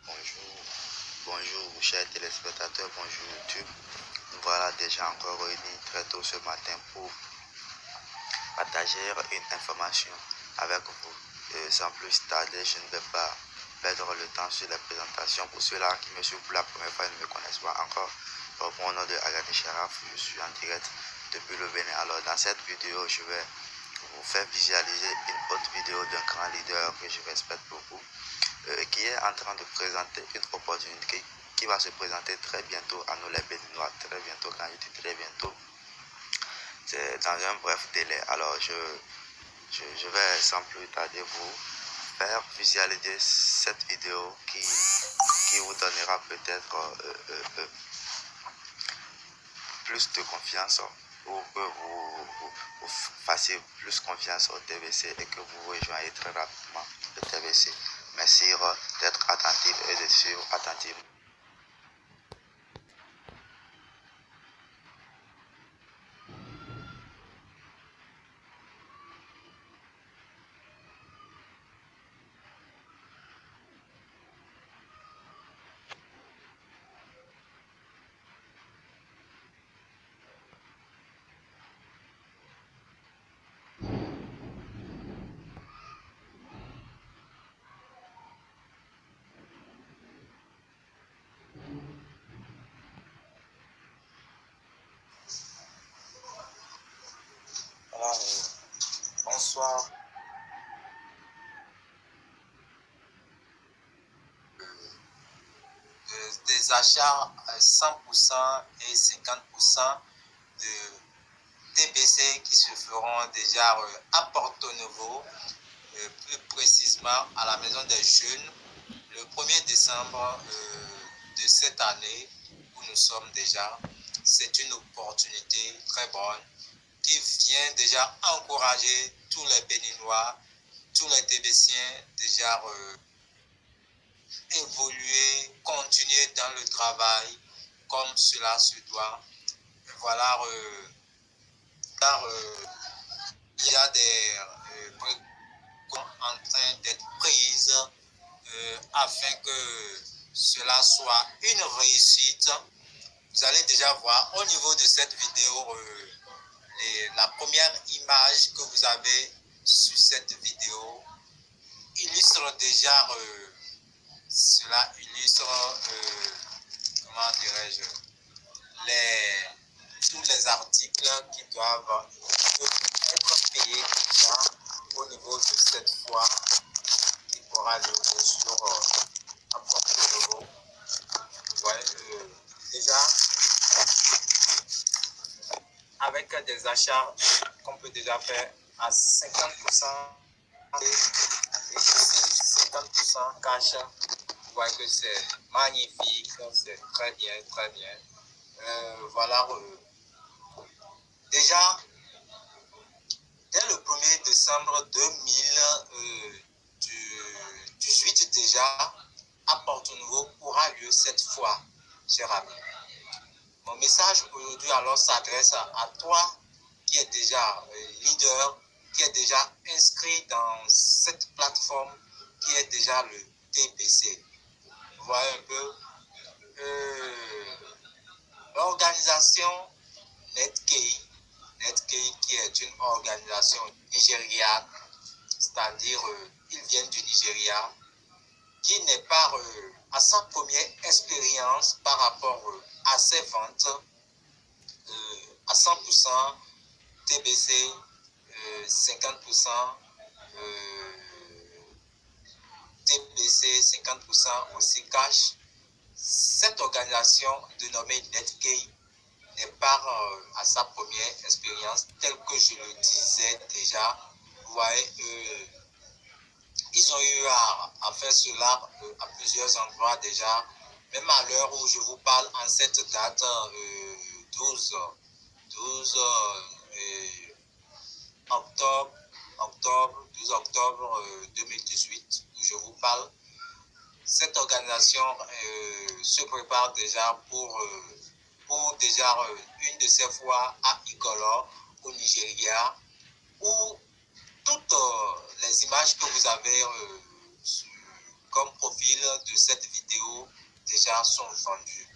Bonjour, bonjour chers téléspectateurs, bonjour YouTube. Nous voilà déjà encore réunis très tôt ce matin pour partager une information avec vous. Sans plus tarder, je ne vais pas perdre le temps sur les présentations. Pour ceux-là qui me suivent pour la première fois et ne me connaissent pas encore, mon nom de Agadi Sharaf, je suis en direct depuis le Bénin. Alors dans cette vidéo, je vais vous faire visualiser une autre vidéo d'un grand leader que je respecte beaucoup, qui est en train de présenter une opportunité qui va se présenter très bientôt à nous les Béninois. Très bientôt, quand je dis très bientôt, c'est dans un bref délai. Alors je vais sans plus tarder vous faire visualiser cette vidéo qui vous donnera peut-être plus de confiance pour que vous fassiez plus confiance au TVC et que vous rejoignez très rapidement le TVC. Merci d'être attentif et de suivre attentivement. Voilà, bonsoir. Des achats 100% et 50% de TBC qui se feront déjà à Porto Novo, plus précisément à la Maison des Jeunes, le 1er décembre de cette année où nous sommes déjà. C'est une opportunité très bonne qui vient déjà encourager tous les Béninois, tous les TBCiens déjà évoluer, continuer dans le travail comme cela se doit. Voilà, car il y a des précautions en train d'être prises afin que cela soit une réussite. Vous allez déjà voir au niveau de cette vidéo la première image que vous avez sur cette vidéo illustre déjà cela illustre comment dirais-je tous les articles qui doivent être payés déjà au niveau de cette fois qui aura lieu bien sûr à Porto Novo. Vous voyez déjà avec des achats qu'on peut déjà faire à 50% et ici 50% cash. Vous voyez que c'est magnifique, c'est très bien, très bien. Voilà, déjà dès le 1er décembre 2018 déjà, à Porto Novo aura lieu cette fois, cher ami. Mon message aujourd'hui alors s'adresse à toi qui est déjà leader, qui est déjà inscrit dans cette plateforme, qui est déjà le TBC. Vous voyez un peu l'organisation Netkei qui est une organisation nigériane, c'est-à-dire ils viennent du Nigeria, qui n'est pas à sa première expérience par rapport à ses ventes à 100% TBC, 50% TBC, 50% aussi cash. Cette organisation dénommée Netkei n'est pas à sa première expérience, tel que je le disais déjà. Vous voyez, ils ont eu à faire cela à plusieurs endroits déjà. Même à l'heure où je vous parle, en cette date 12 octobre 2018, où je vous parle, cette organisation se prépare déjà pour déjà une de ces fois à Igolo, au Nigeria, où toutes les images que vous avez comme profil de cette vidéo déjà sont vendus,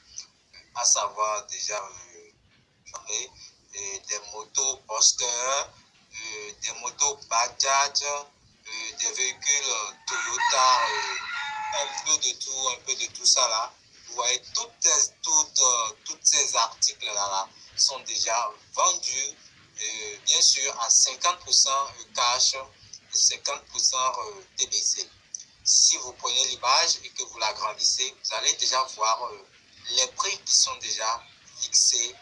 à savoir déjà des motos Poster, des motos Bajaj, des véhicules Toyota, un peu de tout ça là. Vous voyez, tous ces articles-là sont déjà vendus, bien sûr, à 50% cash et 50% TBC. Si vous prenez l'image et que vous l'agrandissez, vous allez déjà voir les prix qui sont déjà fixés.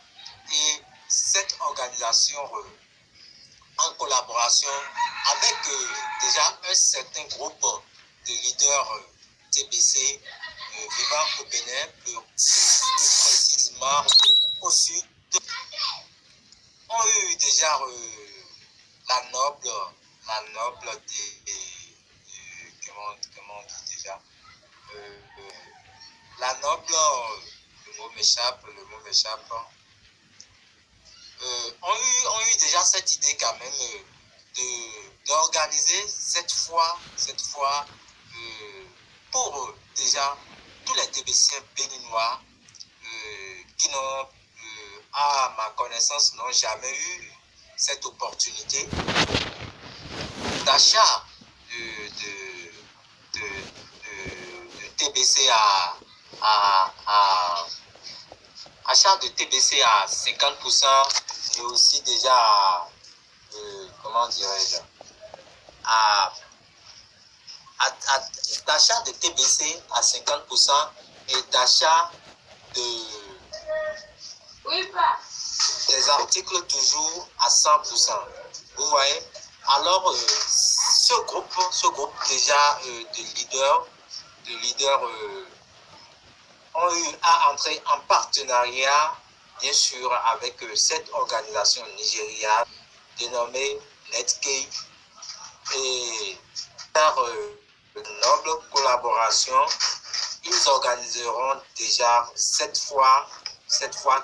Et cette organisation, en collaboration avec déjà un certain groupe de leaders TBC vivant au Bénin, plus précisément au sud, ont eu déjà la noble comment on dit déjà, la noble, le mot m'échappe, ont eu déjà cette idée quand même d'organiser cette fois pour déjà tous les TBC béninois qui n'ont, à ma connaissance, n'ont jamais eu cette opportunité d'achat de TBC achat de TBC à 50% et aussi déjà comment dirais-je, d'achat de TBC à 50% et d'achat des articles toujours à 100%. Vous voyez? Alors, ce groupe déjà de leaders ont eu à entrer en partenariat, bien sûr, avec cette organisation nigériane dénommée Netgate, et par une noble collaboration, ils organiseront déjà cette fois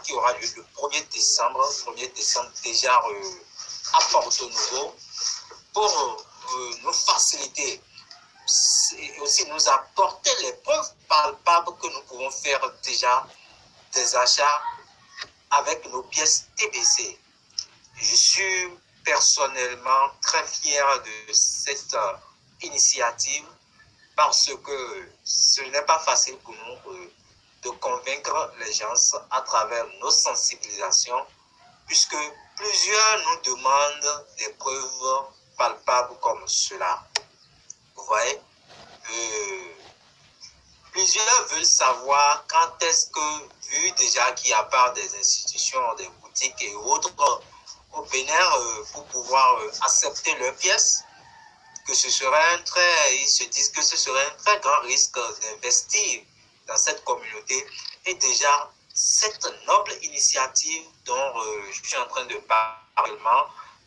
qui aura lieu le 1er décembre déjà à Porto Novo, pour nous faciliter et aussi nous apporter les preuves palpables que nous pouvons faire déjà des achats avec nos pièces TBC. Je suis personnellement très fier de cette initiative parce que ce n'est pas facile pour nous de convaincre les gens à travers nos sensibilisations, puisque plusieurs nous demandent des preuves palpables comme cela. Vous voyez, plusieurs veulent savoir quand est-ce que, vu déjà qu'il y a part des institutions, des boutiques et autres au Bénin, pour pouvoir accepter leurs pièces, que ce serait ils se disent que ce serait un très grand risque d'investir dans cette communauté. Et déjà, cette noble initiative dont je suis en train de parler,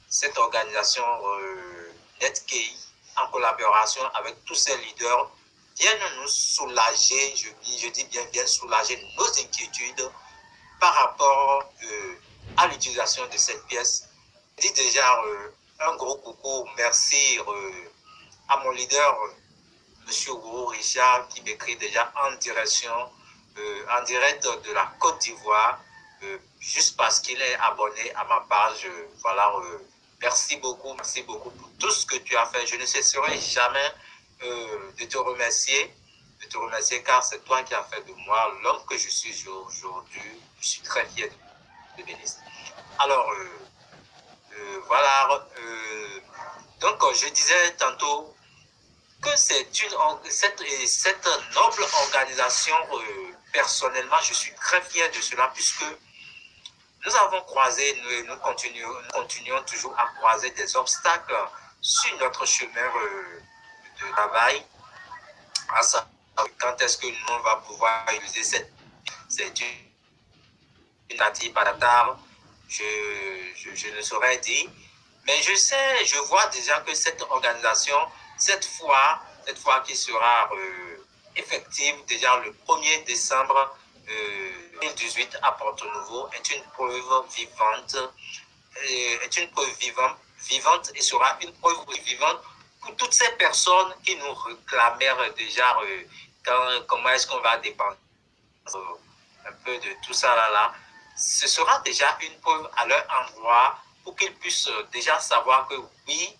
cette organisation Netgate, en collaboration avec tous ces leaders, viennent nous soulager, je dis bien, viennent soulager nos inquiétudes par rapport à l'utilisation de cette pièce. Je dis déjà un gros coucou, merci à mon leader, M. Gourou Richard, qui m'écrit déjà en direct de la Côte d'Ivoire, juste parce qu'il est abonné à ma page. Voilà, merci beaucoup pour tout ce que tu as fait. Je ne cesserai jamais de te remercier, car c'est toi qui as fait de moi l'homme que je suis aujourd'hui. Je suis très fier de Denis. Alors, voilà, donc je disais tantôt que cette noble organisation, personnellement, je suis très fier de cela, puisque nous avons croisé, nous continuons toujours à croiser des obstacles sur notre chemin de travail. À savoir, quand est-ce que nous va pouvoir utiliser cette native adaptable, je ne saurais dire. Mais je vois déjà que cette organisation, cette fois qui sera effective déjà le 1er décembre 2018 à Porto Novo, est une preuve vivante et sera une preuve vivante pour toutes ces personnes qui nous réclamèrent déjà comment est-ce qu'on va dépenser un peu de tout ça là, ce sera déjà une preuve à leur endroit pour qu'ils puissent déjà savoir que oui,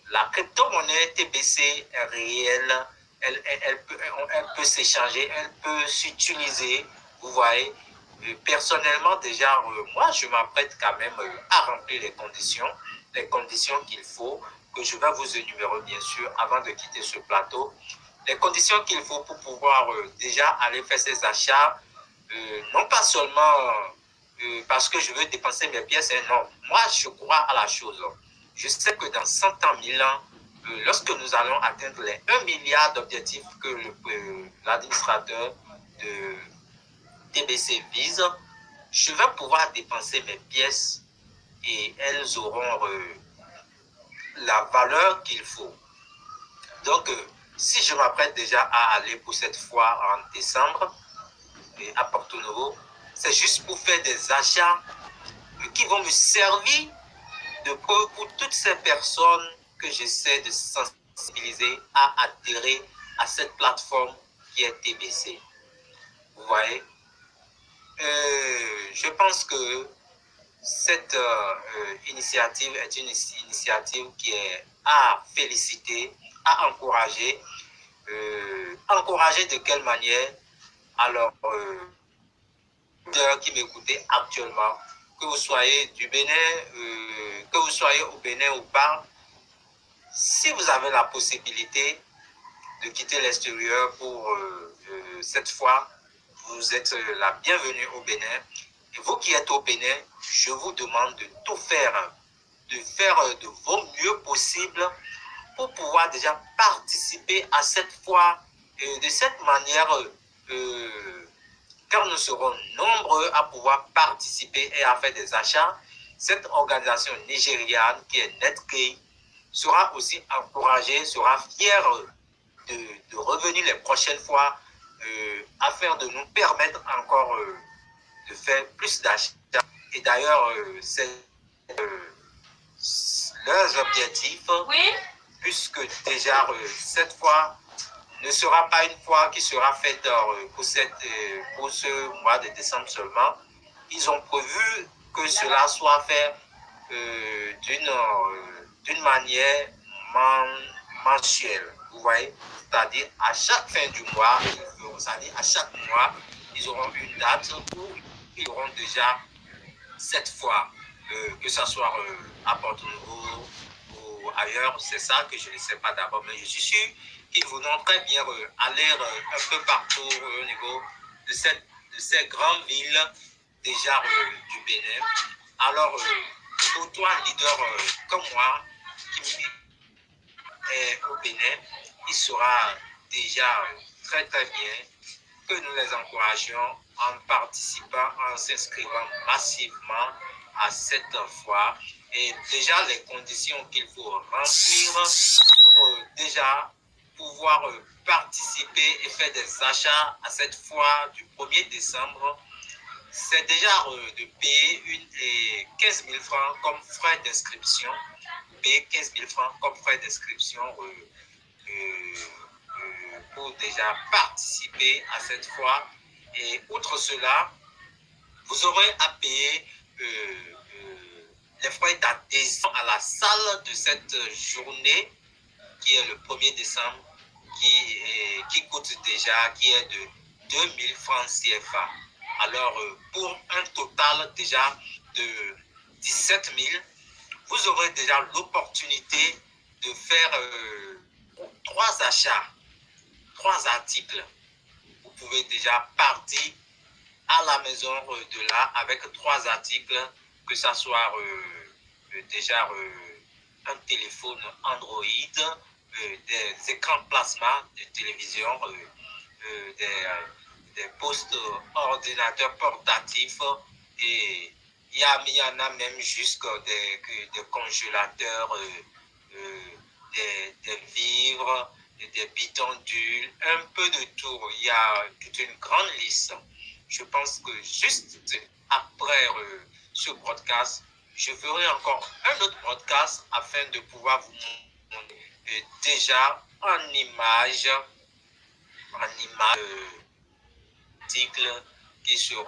la crypto-monnaie TBC est réelle, elle peut s'échanger, elle peut s'utiliser, vous voyez. Personnellement, déjà, moi, je m'apprête quand même à remplir les conditions qu'il faut, que je vais vous énumérer, bien sûr, avant de quitter ce plateau. Les conditions qu'il faut pour pouvoir déjà aller faire ces achats, non pas seulement parce que je veux dépenser mes pièces, hein, non. Moi, je crois à la chose. Je sais que dans 100 ans, 1000 ans, lorsque nous allons atteindre les 1 milliard d'objectifs que l'administrateur de TBC vise, je vais pouvoir dépenser mes pièces et elles auront la valeur qu'il faut. Donc, si je m'apprête déjà à aller pour cette foire en décembre à Porto Novo, c'est juste pour faire des achats qui vont me servir de preuve pour toutes ces personnes que j'essaie de sensibiliser à adhérer à cette plateforme qui est TBC. Vous voyez, je pense que cette initiative est une initiative qui est à féliciter, à encourager. Encourager de quelle manière? Alors, qui m'écoutez actuellement, que vous soyez du Bénin, que vous soyez au Bénin ou pas, si vous avez la possibilité de quitter l'extérieur pour cette fois, vous êtes la bienvenue au Bénin. Et vous qui êtes au Bénin, je vous demande de tout faire, de vos mieux possible pour pouvoir déjà participer à cette fois. De cette manière, car nous serons nombreux à pouvoir participer et à faire des achats, cette organisation nigériane qui est Netgate sera aussi encouragée, sera fière de revenir les prochaines fois afin de nous permettre encore de faire plus d'achats. Et d'ailleurs, c'est leurs objectifs, oui, puisque déjà cette fois ne sera pas une fois qui sera faite pour ce mois de décembre seulement. Ils ont prévu que cela soit fait d'une manière mensuelle, vous voyez, c'est-à-dire à chaque fin du mois, c'est-à-dire à chaque mois, ils auront une date où ils auront déjà cette fois, que ce soit à Porto Novo ou ailleurs, c'est ça que je ne sais pas d'abord, mais je suis sûr qu'ils voudront très bien aller un peu partout au niveau de ces grandes villes déjà du Bénin. Alors, pour toi, un leader comme moi, qui est au Bénin, il sera déjà très très bien que nous les encourageons en participant, en s'inscrivant massivement à cette foire. Et déjà les conditions qu'il faut remplir pour déjà pouvoir participer et faire des achats à cette foire du 1er décembre, c'est déjà de payer 15 000 francs comme frais d'inscription, payer 15 000 francs comme frais d'inscription pour déjà participer à cette foire. Et outre cela, vous aurez à payer les frais d'adhésion à la salle de cette journée qui est le 1er décembre, qui coûte déjà, qui est de 2000 francs CFA. Alors, pour un total déjà de 17 000, vous aurez déjà l'opportunité de faire 3 achats, 3 articles. Vous pouvez déjà partir à la maison de là avec 3 articles, que ce soit déjà un téléphone Android, des écrans plasma de télévision, des postes ordinateurs portatifs, et il y en a même jusqu'à des congélateurs, des vivres, des bitondules, un peu de tout. Il y a toute une grande liste. Je pense que juste après ce broadcast, je ferai encore un autre broadcast afin de pouvoir vous montrer déjà en image animal, articles qui seront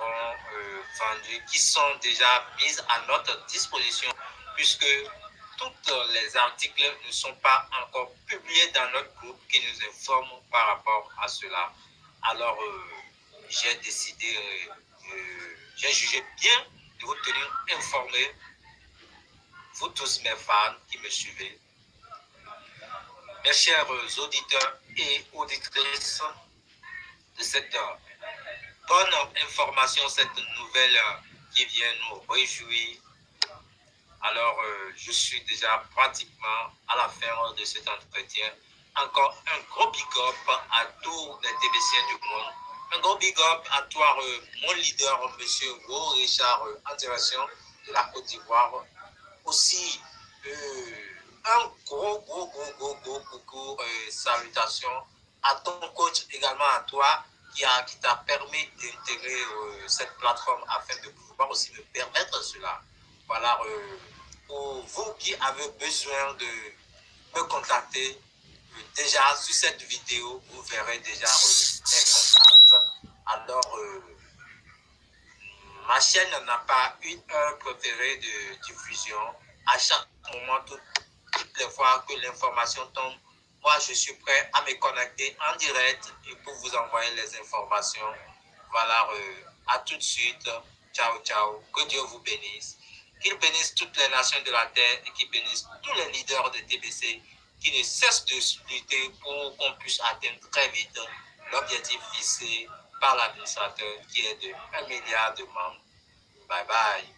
vendus, qui sont déjà mis à notre disposition, puisque tous les articles ne sont pas encore publiés dans notre groupe qui nous informe par rapport à cela. Alors, j'ai décidé, j'ai jugé bien de vous tenir informés, vous tous mes fans qui me suivez, mes chers auditeurs et auditrices de cette bonne information, cette nouvelle qui vient nous réjouir. Alors, je suis déjà pratiquement à la fin de cet entretien. Encore un gros big up à tous les TBCiens du monde. Un gros big up à toi, mon leader, monsieur Go Richard, en direction de la Côte d'Ivoire. Aussi, un gros salutations à ton coach, également à toi, qui t'a permis d'intégrer cette plateforme afin de pouvoir aussi me permettre cela. Voilà, pour vous qui avez besoin de me contacter, déjà sur cette vidéo, vous verrez déjà mes contacts. Alors, ma chaîne n'a pas une heure préférée de diffusion. À chaque moment, toutes les fois que l'information tombe, moi je suis prêt à me connecter en direct et pour vous envoyer les informations. Voilà, à tout de suite. Ciao, ciao. Que Dieu vous bénisse. Qu'il bénisse toutes les nations de la terre et qu'il bénisse tous les leaders de TBC qui ne cessent de lutter pour qu'on puisse atteindre très vite l'objectif fixé par l'administrateur qui est de 1 milliard de membres. Bye bye.